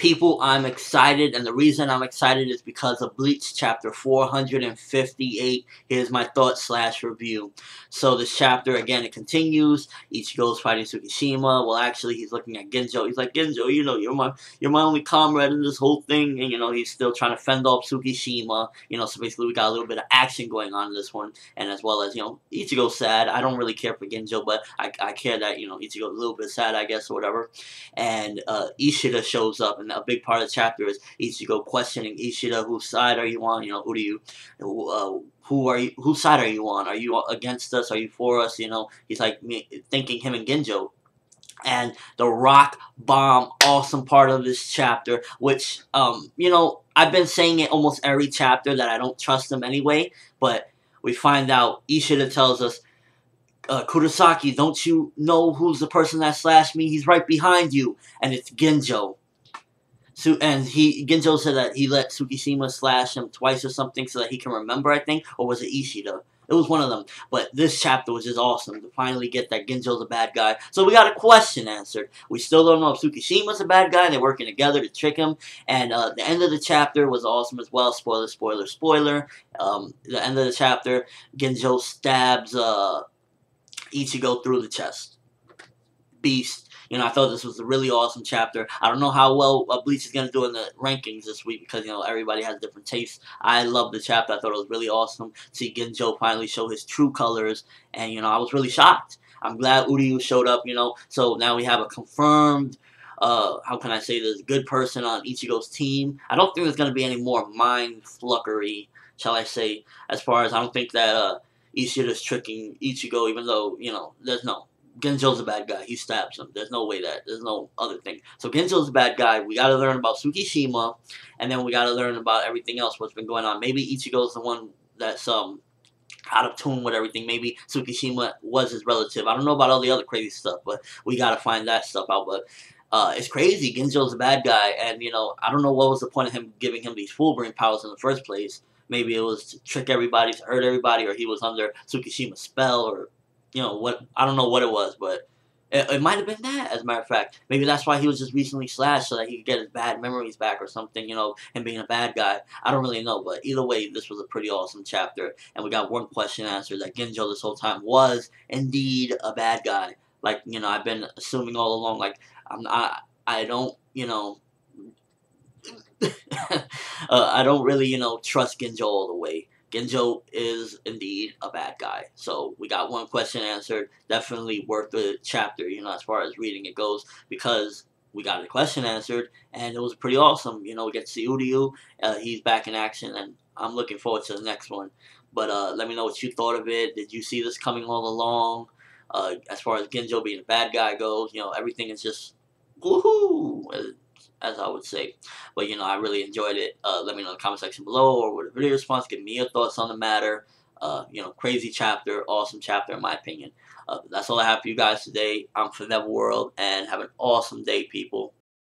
People, I'm excited, and the reason I'm excited is because of Bleach Chapter 458. Here's my thought / review. So this chapter, again, it continues. Ichigo's fighting Tsukishima. Well, actually, he's looking at Ginjo. He's like, Ginjo, you know, you're my only comrade in this whole thing. And, you know, he's still trying to fend off Tsukishima. You know, so basically we got a little bit of action going on in this one. And as well as, you know, Ichigo's sad. I don't really care for Ginjo, but I care that, you know, Ichigo's a little bit sad, I guess, or whatever. And Ishida shows up, and a big part of the chapter is Ichigo questioning Ishida, whose side are you on? You know, who are you? Whose side are you on? Are you against us? Are you for us? You know, he's like thinking him and Ginjo. And the rock bomb, awesome part of this chapter, which you know, I've been saying it almost every chapter that I don't trust him anyway, but we find out Ishida tells us, Kurosaki, don't you know who's the person that slashed me? He's right behind you, and it's Ginjo. So, and Ginjo said that he let Tsukishima slash him twice or something so that he can remember, I think, or was it Ishida? It was one of them. But this chapter was just awesome to finally get that Ginjo's a bad guy. So we got a question answered. We still don't know if Tsukishima's a bad guy. They're working together to trick him. And the end of the chapter was awesome as well. Spoiler, spoiler, spoiler. The end of the chapter, Ginjo stabs Ichigo through the chest. Beast. You know, I thought this was a really awesome chapter. I don't know how well Bleach is going to do in the rankings this week because, you know, everybody has different tastes. I love the chapter. I thought it was really awesome to see Ginjo finally show his true colors. And, you know, I was really shocked. I'm glad Uryu showed up, you know. So now we have a confirmed, how can I say this, good person on Ichigo's team. I don't think there's going to be any more mind fluckery, shall I say, as far as I don't think that Ishida's tricking Ichigo, even though, you know, there's no. Genjo's a bad guy. He stabs him. There's no way that. There's no other thing. So Genjo's a bad guy. We gotta learn about Tsukishima, and then we gotta learn about everything else, what's been going on. Maybe Ichigo's the one that's out of tune with everything. Maybe Tsukishima was his relative. I don't know about all the other crazy stuff, but we gotta find that stuff out. But it's crazy. Genjo's a bad guy, and, you know, I don't know what was the point of him giving him these full brain powers in the first place. Maybe it was to trick everybody, to hurt everybody, or he was under Tsukishima's spell, or, you know, what, I don't know what it was, but it might have been that, as a matter of fact. Maybe that's why he was just recently slashed, so that he could get his bad memories back or something, you know, and being a bad guy. I don't really know, but either way, this was a pretty awesome chapter, and we got one question answered, that Ginjo this whole time was indeed a bad guy. Like, you know, I've been assuming all along, like, I don't, you know, I don't really, you know, trust Ginjo all the way. Ginjo is indeed a bad guy. So we got one question answered. Definitely worth the chapter, you know, as far as reading it goes, because we got the question answered, and it was pretty awesome. You know, we get to see Uryu. He's back in action, and I'm looking forward to the next one. But let me know what you thought of it. Did you see this coming all along? As far as Ginjo being a bad guy goes, you know, everything is just woohoo, as I would say. But, you know, I really enjoyed it. Let me know in the comment section below, or with a video response. Give me your thoughts on the matter. You know, crazy chapter, awesome chapter in my opinion. That's all I have for you guys today. I'm ForneverWorld, and have an awesome day, people.